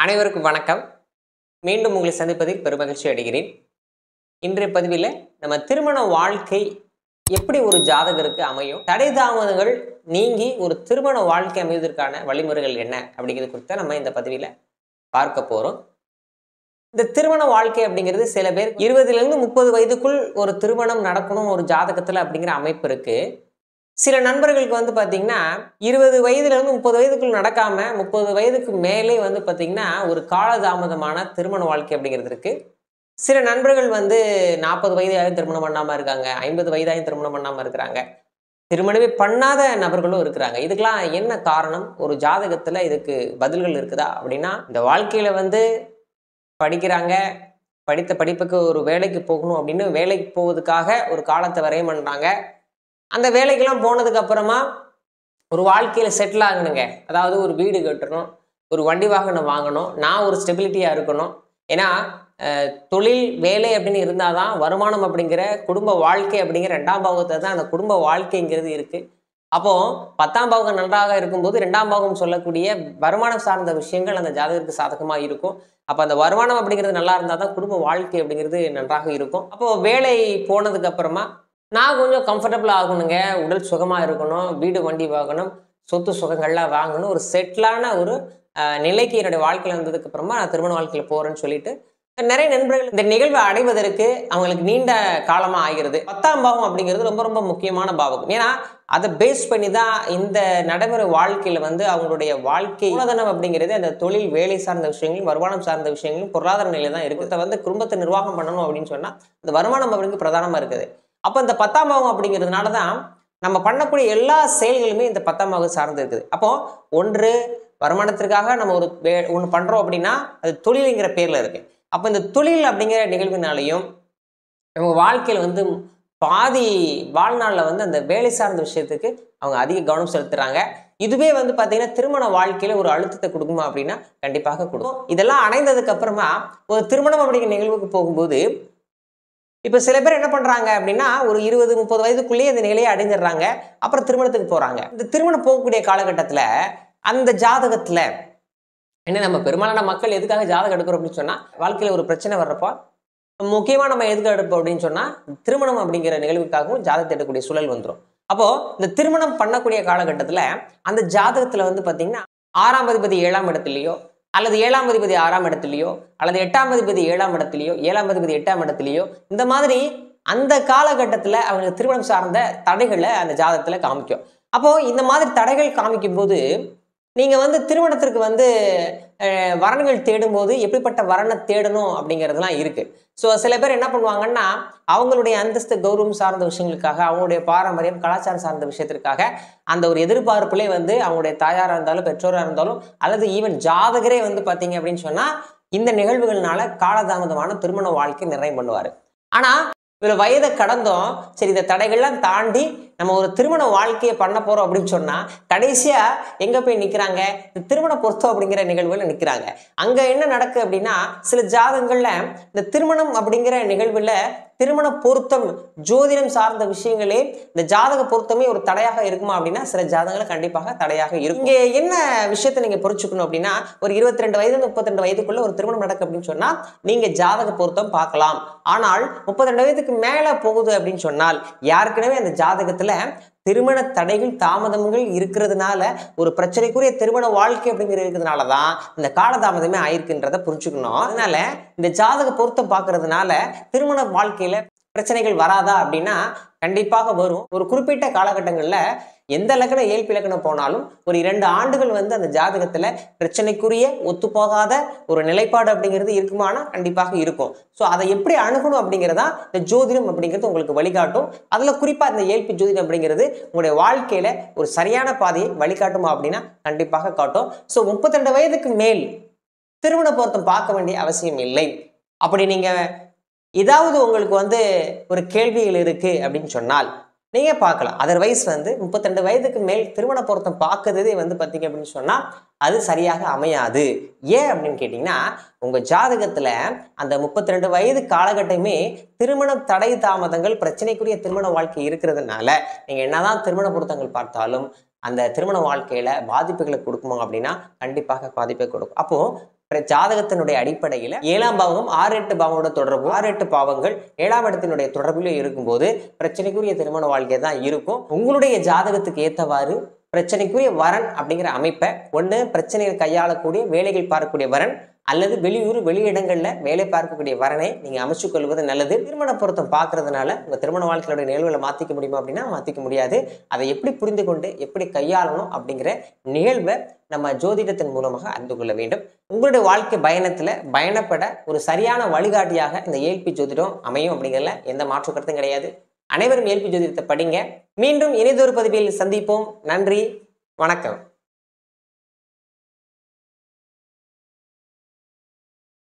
அனைவருக்கும் வணக்கம். மீண்டும் உங்களை சந்திப்பதில் பெருமகிழ்ச்சி அடைகிறேன். இன்றைய பதிவில் நம்ம திருமண வாழ்க்கை எப்படி ஒரு ஜாதகருக்கு அமையும், தடை தாமதங்கள் நீங்கி ஒரு திருமண வாழ்க்கை அமைவதற்கான வழிமுறைகள் என்ன அப்படிங்கிறது குறித்து நம்ம இந்த பதிவில் பார்க்க போகிறோம். இந்த திருமண வாழ்க்கை அப்படிங்கிறது சில பேர் 20லேருந்து 30 வயதுக்குள் ஒரு திருமணம் நடக்கணும் ஒரு ஜாதகத்தில் அப்படிங்கிற அமைப்பு இருக்குது. சில நண்பர்களுக்கு வந்து பார்த்தீங்கன்னா 20 வயதுலேருந்து 30 வயதுக்குள் நடக்காமல் 30 வயதுக்கு மேலே வந்து பார்த்தீங்கன்னா ஒரு காலதாமதமான திருமண வாழ்க்கை அப்படிங்கிறது இருக்குது. சில நண்பர்கள் வந்து 40 வயதாயும் திருமணம் பண்ணாமல் இருக்காங்க, 50 வயதாயும் திருமணம் பண்ணாமல் இருக்கிறாங்க, திருமணமே பண்ணாத நபர்களும் இருக்கிறாங்க. இதுக்கெல்லாம் என்ன காரணம், ஒரு ஜாதகத்தில் இதுக்கு பதில்கள் இருக்குதா அப்படின்னா, இந்த வாழ்க்கையில் வந்து படிக்கிறாங்க, படித்த படிப்புக்கு ஒரு வேலைக்கு போகணும் அப்படின்னு வேலைக்கு போவதுக்காக ஒரு காலத்தை வரையம் பண்ணுறாங்க. அந்த வேலைக்கெல்லாம் போனதுக்கு அப்புறமா ஒரு வாழ்க்கையில் செட்டில் ஆகணுங்க. அதாவது ஒரு வீடு கட்டணும், ஒரு வண்டி வாகனம் வாங்கணும், நான் ஒரு ஸ்டெபிலிட்டியாக இருக்கணும். ஏன்னா தொழில் வேலை அப்படின்னு இருந்தால் தான் வருமானம் அப்படிங்கிற குடும்ப வாழ்க்கை அப்படிங்கிற 2ஆம் பாவத்தை தான் அந்த குடும்ப வாழ்க்கைங்கிறது இருக்குது. அப்போது 10ஆம் பாவம் நன்றாக இருக்கும்போது 2ஆம் பாவம் சொல்லக்கூடிய வருமானம் சார்ந்த விஷயங்கள் அந்த ஜாதகத்துக்கு சாதகமாக இருக்கும். அப்போ அந்த வருமானம் அப்படிங்கிறது நல்லா இருந்தால் தான் குடும்ப வாழ்க்கை அப்படிங்கிறது நன்றாக இருக்கும். அப்போது வேலை போனதுக்கு அப்புறமா நான் கொஞ்சம் கம்ஃபர்டபுளாக ஆகணுங்க, உடல் சுகமாக இருக்கணும், வீடு வண்டி வாங்கணும், சொத்து சுகங்கள்லாம் வாங்கணும், ஒரு செட்டிலான ஒரு நிலைக்கு என்னுடைய வாழ்க்கையில் வந்ததுக்கு அப்புறமா நான் திருமண வாழ்க்கையில் போகிறேன்னு சொல்லிட்டு நிறைய நண்பர்கள் இந்த நிகழ்வை அடைவதற்கு அவங்களுக்கு நீண்ட காலமாக ஆகிறது. 10ஆம் பாவம் அப்படிங்கிறது ரொம்ப ரொம்ப முக்கியமான பாவம். ஏன்னா அதை பேஸ் பண்ணி தான் இந்த நடைமுறை வாழ்க்கையில் வந்து அவங்களுடைய வாழ்க்கை மூலதனம் அப்படிங்கிறது அந்த தொழில் வேலை சார்ந்த விஷயங்களும் வருமானம் சார்ந்த விஷயங்களும் பொருளாதார நிலையில் தான் இருக்குது. வந்து குடும்பத்தை நிர்வாகம் பண்ணணும் அப்படின்னு சொன்னால் அந்த வருமானம் அப்படிங்கிறது பிரதானமாக இருக்குது. அப்போ இந்த 10ஆம் பாவம் அப்படிங்கிறதுனால தான் நம்ம பண்ணக்கூடிய எல்லா செயல்களுமே இந்த 10ஆம் பாவம் சார்ந்து இருக்குது. அப்போது ஒன்று வருமானத்திற்காக நம்ம ஒன்று பண்ணுறோம் அப்படின்னா அது தொழிலுங்கிற பேரில் இருக்குது. அப்போ இந்த தொழில் அப்படிங்கிற நிகழ்வினாலையும் நம்ம வாழ்க்கையில் வந்து பாதி வாழ்நாளில் வந்து அந்த வேலை சார்ந்த விஷயத்துக்கு அவங்க அதிக கவனம் செலுத்துகிறாங்க. இதுவே வந்து பார்த்தீங்கன்னா திருமண வாழ்க்கையில் ஒரு அழுத்தத்தை கொடுக்குமா அப்படின்னா கண்டிப்பாக கொடுக்கும். இதெல்லாம் அடைந்ததுக்கு அப்புறமா ஒரு திருமணம் அப்படிங்கிற நிகழ்வுக்கு போகும்போது இப்போ சில பேர் என்ன பண்ணுறாங்க அப்படின்னா ஒரு 20-30 வயதுக்குள்ளேயே இந்த நிலையை அடைஞ்சிடுறாங்க. அப்புறம் திருமணத்துக்கு போகிறாங்க. இந்த திருமணம் போகக்கூடிய காலகட்டத்தில் அந்த ஜாதகத்தில் என்ன, நம்ம பெரும்பாலான மக்கள் எதுக்காக ஜாதகம் எடுக்கிறோம் அப்படின்னு சொன்னால் வாழ்க்கையில் ஒரு பிரச்சனை வர்றப்போ முக்கியமாக நம்ம எதுக்கு எடுப்போம் அப்படின்னு சொன்னால் திருமணம் அப்படிங்கிற நிகழ்வுக்காகவும் ஜாதகத்தை எடுக்கக்கூடிய சூழல் வந்துடும். அப்போது இந்த திருமணம் பண்ணக்கூடிய காலகட்டத்தில் அந்த ஜாதகத்தில் வந்து பார்த்திங்கன்னா 6ஆம் அதிபதி 7ஆம் இடத்துலையோ அல்லது 7ஆம் அதிபதி 6ஆம் இடத்துலையோ அல்லது 8ஆம் அதிபதி 7ஆம் இடத்துலையோ 7ஆம் அதிபதி 8ஆம் இடத்துலையோ இந்த மாதிரி அந்த காலகட்டத்தில் அவங்களுக்கு திருமணம் சார்ந்த தடைகளை அந்த ஜாதகத்தில் காமிக்கும். அப்போது இந்த மாதிரி தடைகள் காமிக்கும் போது நீங்கள் வந்து திருமணத்திற்கு வந்து வரன்கள் தேடும்போது எப்படிப்பட்ட வரனை தேடணும் அப்படிங்கிறதுலாம் இருக்குது. ஸோ சில பேர் என்ன பண்ணுவாங்கன்னா அவங்களுடைய அந்தஸ்து கௌரவம் சார்ந்த விஷயங்களுக்காக, அவங்களுடைய பாரம்பரியம் கலாச்சாரம் சார்ந்த விஷயத்திற்காக அந்த ஒரு எதிர்பார்ப்புலே வந்து அவங்களுடைய தாயாராக இருந்தாலும் பெற்றோராக இருந்தாலும் அல்லது ஈவன் ஜாதகரே வந்து பார்த்தீங்க அப்படின்னு சொன்னால் இந்த நிகழ்வுகள்னால காலதாமதமான திருமண வாழ்க்கை நிறைய பண்ணுவார். ஆனால் இதில் வயதை கடந்தோம், சரி இந்த தடைகள்லாம் தாண்டி நம்ம ஒரு திருமண வாழ்க்கையை பண்ண போகிறோம் அப்படின்னு சொன்னால் கடைசியாக எங்கே போய் நிற்கிறாங்க, இந்த திருமண பொருத்தம் அப்படிங்கிற நிகழ்வில் நிற்கிறாங்க. அங்கே என்ன நடக்கு அப்படின்னா சில ஜாதகங்களில் இந்த திருமணம் அப்படிங்கிற நிகழ்வில் திருமண பொருத்தம் ஜோதிடம் சார்ந்த விஷயங்களே இந்த ஜாதக பொருத்தமே ஒரு தடையாக இருக்குமா அப்படின்னா சில ஜாதகங்கள் கண்டிப்பாக தடையாக இருக்கும். இங்கே என்ன விஷயத்தை நீங்கள் புரிச்சுக்கணும் அப்படின்னா ஒரு 22 வயது 32 வயதுக்குள்ள ஒரு திருமணம் நடக்கு அப்படின்னு சொன்னால் நீங்கள் ஜாதக பொருத்தம் பார்க்கலாம். ஆனால் 32 வயதுக்கு மேலே போகுது அப்படின்னு சொன்னால் யாருக்குனவே அந்த ஜாதகத்தில் திருமண தடைகள் தாமதங்கள் இருக்கிறதுனால ஒரு பிரச்சனைக்குரிய திருமண வாழ்க்கை அப்படிங்கிறது இருக்கிறதுனால தான் இந்த காலதாமதமே ஆயிருக்குன்றதை புரிஞ்சுக்கணும். அதனால இந்த ஜாதக பொருத்தம் பார்க்கறதுனால திருமண வாழ்க்கையில பிரச்சனைகள் வராதா அப்படின்னா கண்டிப்பாக வரும். ஒரு குறிப்பிட்ட காலகட்டங்களில் எந்த லக்கணம் ஏல்பி லக்கணம் போனாலும் ஒரு 2 ஆண்டுகள் வந்து அந்த ஜாதகத்தில் பிரச்சனைக்குரிய ஒத்துப்போகாத ஒரு நிலைப்பாடு அப்படிங்கிறது இருக்குமானா கண்டிப்பாக இருக்கும். ஸோ அதை எப்படி அணுகணும் அப்படிங்கிறதா இந்த ஜோதிடம் அப்படிங்கிறது உங்களுக்கு வழிகாட்டும். அதில் குறிப்பாக இந்த ஏல்பி ஜோதிடம் அப்படிங்கிறது உங்களுடைய வாழ்க்கையில் ஒரு சரியான பாதையை வழிகாட்டுமா அப்படின்னா கண்டிப்பாக காட்டும். ஸோ 32 வயதுக்கு மேல் திருமண பொருத்தம் பார்க்க வேண்டிய அவசியம் இல்லை. அப்படி நீங்கள் ஏதாவது உங்களுக்கு வந்து ஒரு கேள்விகள் இருக்குது அப்படின்னு சொன்னால் நீங்கள் பார்க்கலாம். அதர்வைஸ் வந்து 32 வயதுக்கு மேல் திருமண பொருத்தம் பார்க்கறதே வந்து பார்த்தீங்க அப்படின்னு சொன்னால் அது சரியாக அமையாது. ஏன் அப்படின்னு கேட்டிங்கன்னா உங்கள் ஜாதகத்தில் அந்த 32 வயது காலகட்டமே திருமணம் தடை தாமதங்கள் பிரச்சனைக்குரிய திருமண வாழ்க்கை இருக்கிறதுனால நீங்கள் என்னதான் திருமண பொருத்தங்கள் பார்த்தாலும் அந்த திருமண வாழ்க்கையில் பாதிப்புகளை கொடுக்குமா அப்படின்னா கண்டிப்பாக பாதிப்பை கொடுக்கும். அப்போது ஜாதகத்தினுடைய அடிப்படையில் 7ஆம் பாவகம் 6-8 பாவங்களோட தொடர்பு, 6-8 பாவங்கள் 7ஆம் இடத்தினுடைய தொடர்பிலும் இருக்கும்போது பிரச்சனைக்குரிய திருமண வாழ்க்கை தான் இருக்கும். உங்களுடைய ஜாதகத்துக்கு ஏற்றவாறு பிரச்சனைக்குரிய வரன் அப்படிங்கிற அமைப்பை ஒன்று பிரச்சனையை கையாளக்கூடிய வேலைகள் பார்க்கக்கூடிய வரன் அல்லது வெளியூர் வெளியிடங்கள்ல வேலை பார்க்கக்கூடிய வரனை நீங்க அமைச்சு கொள்வது நல்லது. திருமண பொருத்தம் பார்க்கறதுனால உங்க திருமண வாழ்க்கையோட நிகழ்வுகளை மாத்திக்க முடியுமா அப்படின்னா மாத்திக்க முடியாது. அதை எப்படி புரிந்து கொண்டு எப்படி கையாளணும் அப்படிங்கிற நிகழ்வை நம்ம ஜோதிடத்தின் மூலமாக அறிந்து கொள்ள வேண்டும். உங்களுடைய வாழ்க்கை பயணத்துல பயணப்பட ஒரு சரியான வழிகாட்டியாக இந்த ஏல்பி ஜோதிடம் அமையும் அப்படிங்கிறதுல எந்த மாற்று கருத்தும் கிடையாது. அனைவரும் ஏல்பி ஜோதிடத்தை படிங்க. மீண்டும் இனிதொரு பதிவில் சந்திப்போம். நன்றி, வணக்கம்.